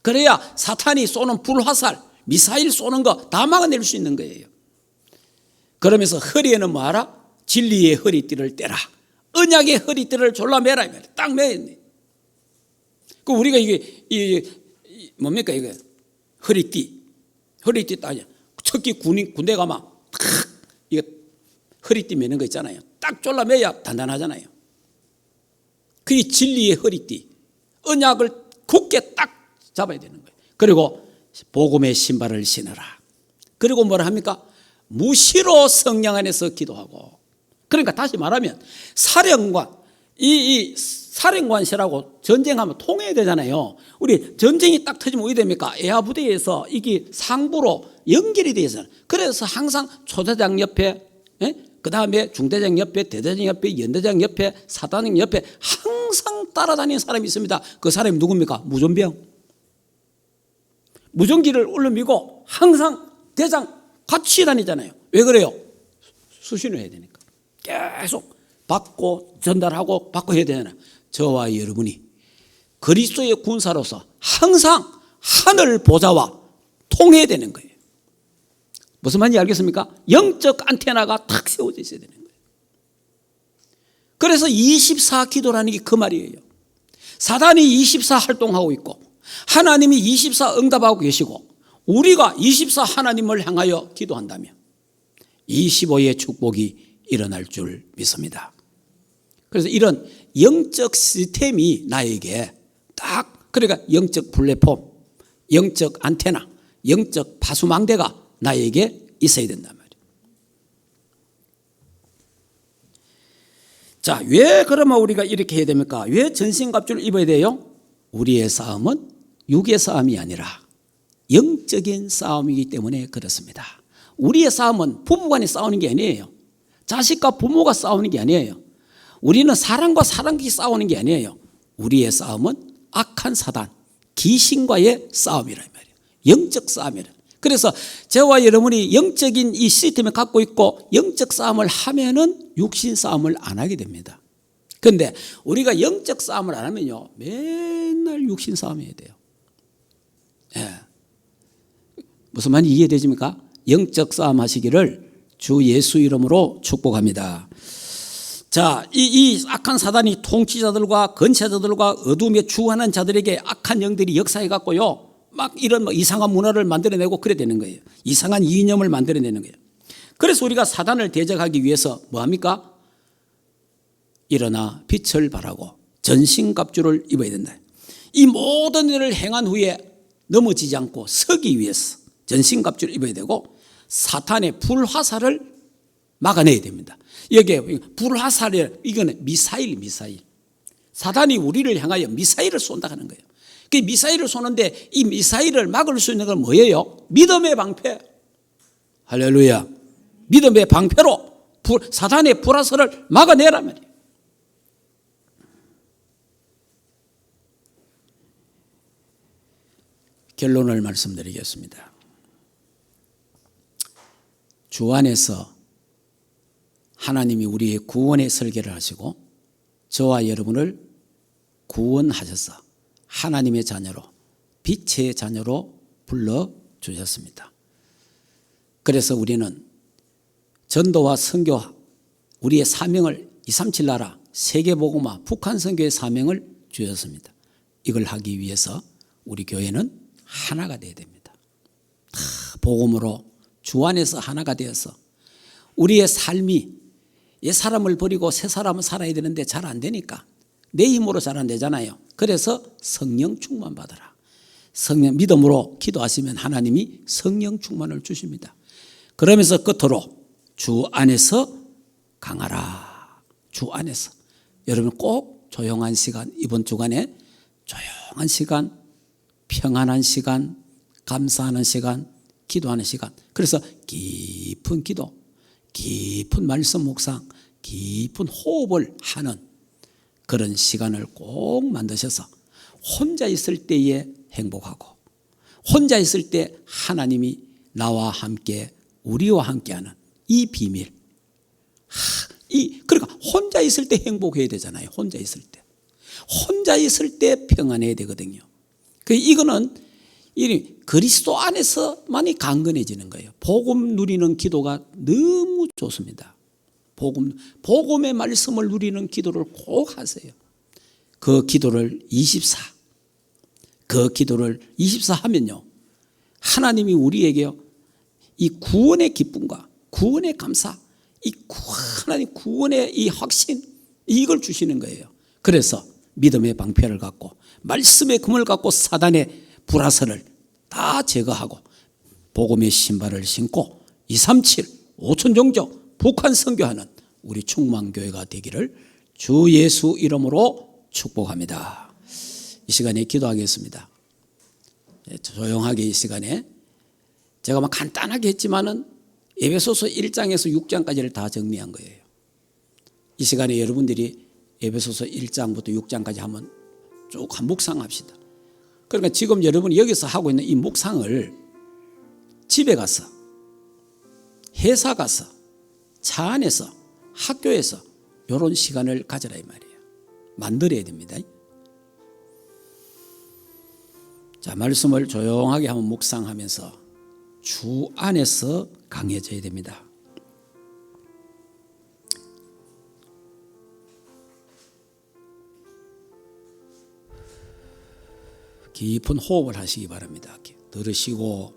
S1: 그래야 사탄이 쏘는 불화살, 미사일 쏘는 거 다 막아낼 수 있는 거예요. 그러면서 허리에는 뭐 하라? 진리의 허리띠를 떼라. 언약의 허리띠를 졸라매라. 딱 매였네. 그 우리가 이게 뭡니까 이게 허리띠 딱 특히 군대 가면 탁 이게 허리띠 매는 거 있잖아요. 딱 졸라매야 단단하잖아요. 그게 진리의 허리띠, 언약을 굳게 딱 잡아야 되는 거예요. 그리고 복음의 신발을 신으라. 그리고 뭐라 합니까? 무시로 성령 안에서 기도하고. 그러니까 다시 말하면 사령관, 이 사령관실하고 전쟁하면 통해야 되잖아요. 우리 전쟁이 딱 터지면 어떻게 됩니까? 에아 부대에서 이게 상부로 연결이 되어 있어요. 그래서 항상 초대장 옆에, 그 다음에 중대장 옆에, 대대장 옆에, 연대장 옆에, 사단장 옆에 항상 따라다니는 사람이 있습니다. 그 사람이 누굽니까? 무전병. 무전기를 올려미고 항상 대장 같이 다니잖아요. 왜 그래요? 수신을 해야 되니까. 계속 받고 전달하고 받고 해야 되잖아요. 저와 여러분이 그리스도의 군사로서 항상 하늘 보좌와 통해야 되는 거예요. 무슨 말인지 알겠습니까? 영적 안테나가 탁 세워져 있어야 되는 거예요. 그래서 24 기도라는 게 그 말이에요. 사단이 24 활동하고 있고 하나님이 24 응답하고 계시고 우리가 24 하나님을 향하여 기도한다면 25의 축복이 일어날 줄 믿습니다. 그래서 이런 영적 시스템이 나에게 딱, 그러니까 영적 플랫폼, 영적 안테나, 영적 파수망대가 나에게 있어야 된단 말이에요. 자, 왜 그러면 우리가 이렇게 해야 됩니까? 왜 전신갑주를 입어야 돼요? 우리의 싸움은 육의 싸움이 아니라 영적인 싸움이기 때문에 그렇습니다. 우리의 싸움은 부부간에 싸우는 게 아니에요. 자식과 부모가 싸우는 게 아니에요. 우리는 사람과 사람끼리 싸우는 게 아니에요. 우리의 싸움은 악한 사단, 귀신과의 싸움이란 말이에요. 영적 싸움이란. 그래서 저와 여러분이 영적인 이 시스템을 갖고 있고 영적 싸움을 하면은 육신 싸움을 안 하게 됩니다. 그런데 우리가 영적 싸움을 안 하면요, 맨날 육신 싸움 해야 돼요. 예. 무슨 말인지 이해되십니까? 영적 싸움 하시기를 주 예수 이름으로 축복합니다. 자, 이 악한 사단이 통치자들과 권세자들과 어둠에 주관하는 자들에게 악한 영들이 역사해 갖고요, 막 이런 이상한 문화를 만들어내고 그래 되는 거예요. 이상한 이념을 만들어내는 거예요. 그래서 우리가 사단을 대적하기 위해서 뭐 합니까? 일어나 빛을 발하고 전신갑주를 입어야 된다. 이 모든 일을 행한 후에 넘어지지 않고 서기 위해서 전신갑주를 입어야 되고, 사탄의 불화살을 막아내야 됩니다. 여기에 불화살이, 이거는 미사일. 사단이 우리를 향하여 미사일을 쏜다 하는 거예요. 그 미사일을 쏘는데 이 미사일을 막을 수 있는 건 뭐예요? 믿음의 방패. 할렐루야. 믿음의 방패로 사단의 불화살을 막아내란 말이에요. 결론을 말씀드리겠습니다. 주 안에서 하나님이 우리의 구원의 설계를 하시고 저와 여러분을 구원하셔서 하나님의 자녀로, 빛의 자녀로 불러주셨습니다. 그래서 우리는 전도와 선교, 우리의 사명을 237 나라, 세계복음화, 북한 선교의 사명을 주셨습니다. 이걸 하기 위해서 우리 교회는 하나가 되어야 됩니다. 다 복음으로 주 안에서 하나가 되어서 우리의 삶이 옛 사람을 버리고 새 사람을 살아야 되는데 잘 안 되니까, 내 힘으로 잘 안 되잖아요. 그래서 성령 충만 받아라. 성령 믿음으로 기도하시면 하나님이 성령 충만을 주십니다. 그러면서 끝으로 주 안에서 강하라. 주 안에서. 여러분 꼭 조용한 시간, 이번 주간에 조용한 시간, 평안한 시간, 감사하는 시간, 기도하는 시간. 그래서 깊은 기도, 깊은 말씀 묵상, 깊은 호흡을 하는 그런 시간을 꼭 만드셔서 혼자 있을 때에 행복하고, 혼자 있을 때 하나님이 나와 함께, 우리와 함께하는 이 비밀. 그러니까 혼자 있을 때 행복해야 되잖아요. 혼자 있을 때. 혼자 있을 때 평안해야 되거든요. 이거는 그리스도 안에서만이 강건해지는 거예요. 복음 누리는 기도가 너무 좋습니다. 복음의 말씀을 누리는 기도를 꼭 하세요. 그 기도를 24 하면요, 하나님이 우리에게 이 구원의 기쁨과 구원의 감사, 하나님 구원의 이 확신, 이걸 주시는 거예요. 그래서 믿음의 방패를 갖고, 말씀의 금을 갖고 사단의 불화살을 다 제거하고, 복음의 신발을 신고 237 5천종족 북한 선교하는 우리 충만교회가 되기를 주 예수 이름으로 축복합니다. 이 시간에 기도하겠습니다. 조용하게 이 시간에 제가 막 간단하게 했지만은 에베소서 1장에서 6장까지를 다 정리한 거예요. 이 시간에 여러분들이 에베소서 1장부터 6장까지 한번 쭉 묵상합시다. 그러니까 지금 여러분이 여기서 하고 있는 이 묵상을 집에 가서, 회사 가서, 차 안에서, 학교에서 이런 시간을 가져라 이 말이에요. 만들어야 됩니다. 자, 말씀을 조용하게 한번 묵상하면서 주 안에서 강해져야 됩니다. 깊은 호흡을 하시기 바랍니다. 들으시고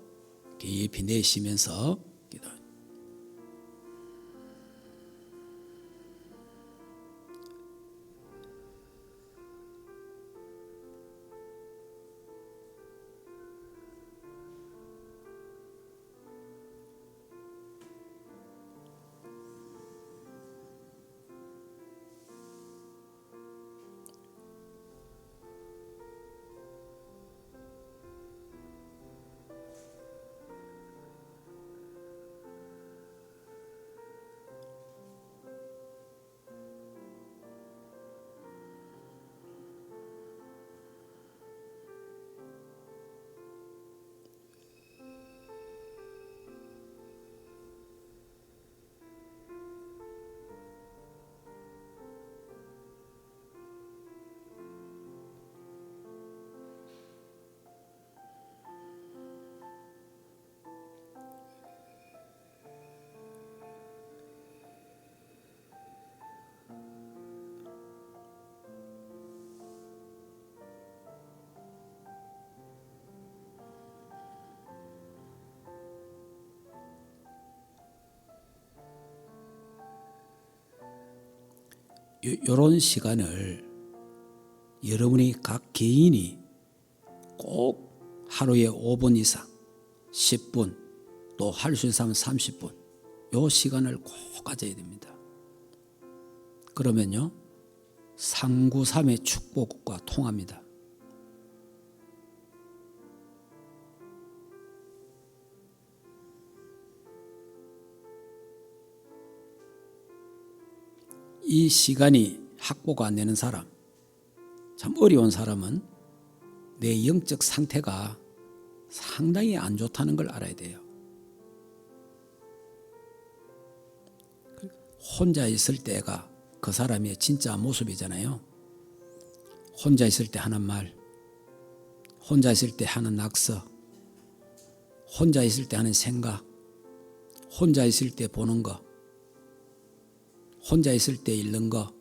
S1: 깊이 내쉬면서 기도. 이런 시간을 여러분이 각 개인이 꼭 하루에 5분 이상 10분 또 할 수 있으면 30분 이 시간을 꼭 가져야 됩니다. 그러면요 상구삼의 축복과 통합니다. 이 시간이 확보가 안 되는 사람, 참 어려운 사람은 내 영적 상태가 상당히 안 좋다는 걸 알아야 돼요. 혼자 있을 때가 그 사람의 진짜 모습이잖아요. 혼자 있을 때 하는 말, 혼자 있을 때 하는 낙서, 혼자 있을 때 하는 생각, 혼자 있을 때 보는 거, 혼자 있을 때 읽는 거,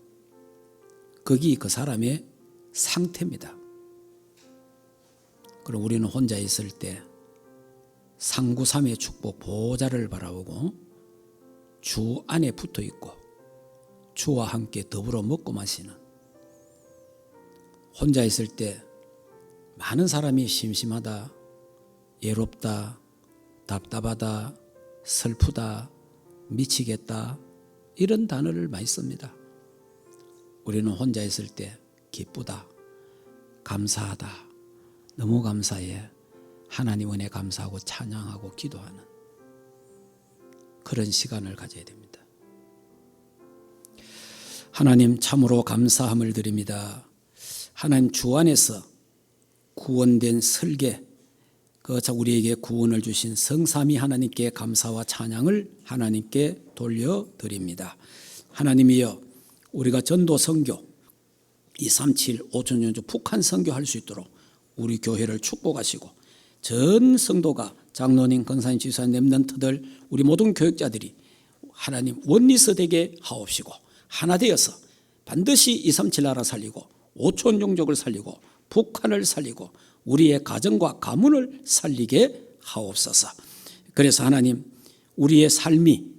S1: 거기 그 사람의 상태입니다. 그럼 우리는 혼자 있을 때 상구삼의 축복 보호자를 바라보고 주 안에 붙어 있고 주와 함께 더불어 먹고 마시는, 혼자 있을 때 많은 사람이 심심하다, 외롭다, 답답하다, 슬프다, 미치겠다 이런 단어를 많이 씁니다. 우리는 혼자 있을 때 기쁘다, 감사하다, 너무 감사해, 하나님 은혜 감사하고 찬양하고 기도하는 그런 시간을 가져야 됩니다. 하나님 참으로 감사함을 드립니다. 하나님 주 안에서 구원된 설계, 우리에게 구원을 주신 성삼위 하나님께 감사와 찬양을 하나님께 돌려드립니다. 하나님이여, 우리가 전도 선교 237 5천년 북한 선교할 수 있도록 우리 교회를 축복하시고 전 성도가 장로님, 권사님, 지사님, 렘넌트들 우리 모든 교육자들이 하나님 원리서 되게 하옵시고 하나 되어서 반드시 237 나라 살리고 5천 종족을 살리고 북한을 살리고 우리의 가정과 가문을 살리게 하옵소서. 그래서 하나님, 우리의 삶이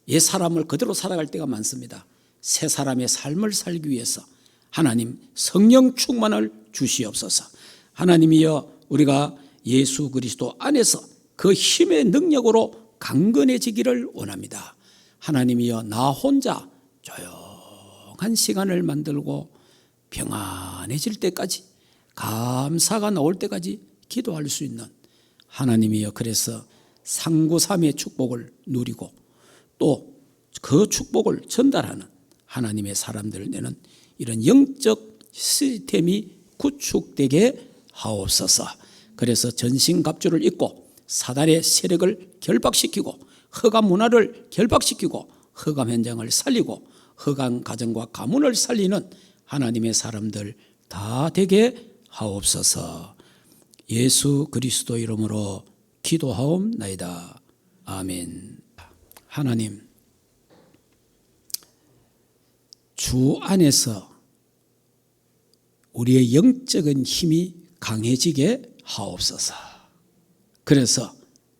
S1: 옛 사람을 그대로 살아갈 때가 많습니다. 새 사람의 삶을 살기 위해서 하나님 성령 충만을 주시옵소서. 하나님이여, 우리가 예수 그리스도 안에서 그 힘의 능력으로 강건해지기를 원합니다. 하나님이여, 나 혼자 조용한 시간을 만들고 평안해질 때까지, 감사가 나올 때까지 기도할 수 있는 하나님이여, 그래서 상구삼의 축복을 누리고 또 그 축복을 전달하는 하나님의 사람들을 내는 이런 영적 시스템이 구축되게 하옵소서. 그래서 전신갑주를 입고 사단의 세력을 결박시키고 흑암 문화를 결박시키고 흑암 현장을 살리고 흑암 가정과 가문을 살리는 하나님의 사람들 다 되게 하옵소서. 예수 그리스도 이름으로 기도하옵나이다. 아멘. 하나님, 주 안에서 우리의 영적인 힘이 강해지게 하옵소서. 그래서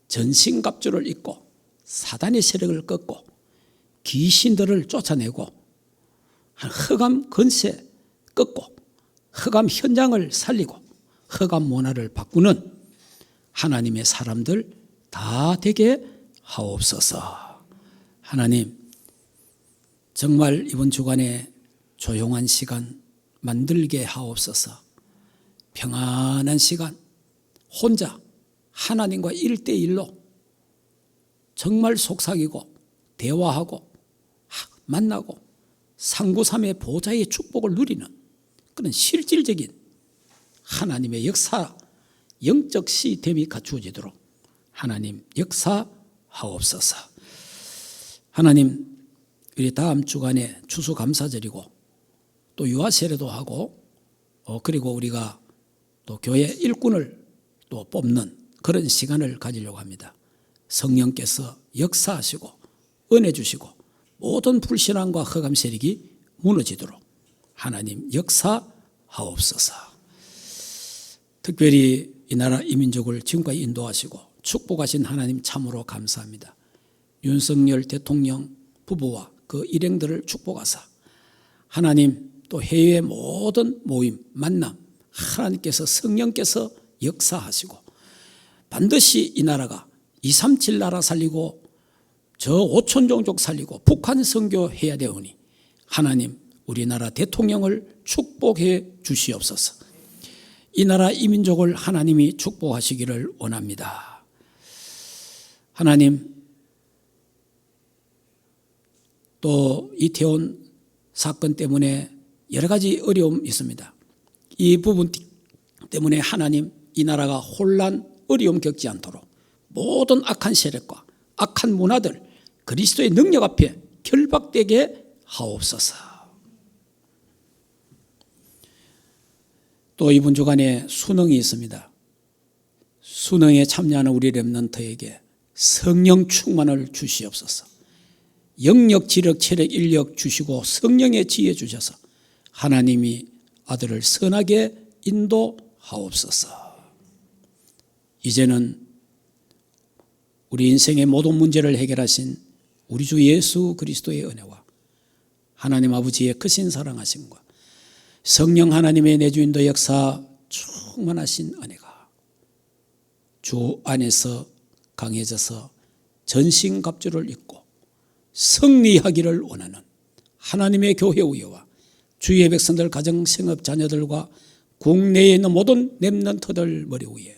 S1: 전신갑주를 입고 사단의 세력을 꺾고 귀신들을 쫓아내고 흑암 권세 꺾고 흑암 현장을 살리고 흑암 문화를 바꾸는 하나님의 사람들 다 되게 하옵소서. 하나님, 정말 이번 주간에 조용한 시간 만들게 하옵소서. 평안한 시간, 혼자 하나님과 1대1로 정말 속삭이고 대화하고 만나고 상구삼의 보좌의 축복을 누리는 그런 실질적인 하나님의 역사, 영적 시스템이 갖추어지도록 하나님 역사하옵소서. 하나님, 우리 다음 주간에 추수감사절이고 또 유아세례도 하고 그리고 우리가 또 교회 일꾼을 또 뽑는 그런 시간을 가지려고 합니다. 성령께서 역사하시고 은혜 주시고 모든 불신앙과 흑암 세력이 무너지도록 하나님 역사하옵소서. 특별히 이 나라 이 민족을 지금까지 인도하시고 축복하신 하나님 참으로 감사합니다. 윤석열 대통령 부부와 그 일행들을 축복하사 하나님 또 해외의 모든 모임, 만남 하나님께서 성령께서 역사하시고 반드시 이 나라가 237 나라 살리고 저 5천 종족 살리고 북한 선교해야 되오니 하나님 우리나라 대통령을 축복해 주시옵소서. 이 나라 이민족을 하나님이 축복하시기를 원합니다. 하나님 또 이태원 사건 때문에 여러 가지 어려움이 있습니다. 이 부분 때문에 하나님 이 나라가 혼란, 어려움 겪지 않도록 모든 악한 세력과 악한 문화들 그리스도의 능력 앞에 결박되게 하옵소서. 또 이번 주간에 수능이 있습니다. 수능에 참여하는 우리 렘넌트에게 성령 충만을 주시옵소서. 영력, 지력, 체력, 인력 주시고 성령의 지혜 주셔서 하나님이 아들을 선하게 인도하옵소서. 이제는 우리 인생의 모든 문제를 해결하신 우리 주 예수 그리스도의 은혜와 하나님 아버지의 크신 사랑하심과 성령 하나님의 내주인도 역사 충만하신 은혜가 주 안에서 강해져서 전신갑주를 입고 승리하기를 원하는 하나님의 교회 우여와 주의 백성들 가정 생업 자녀들과 국내에 있는 모든 렘넌트들 머리 위에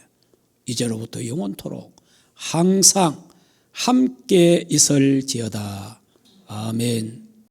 S1: 이제로부터 영원토록 항상 함께 있을지어다. 아멘.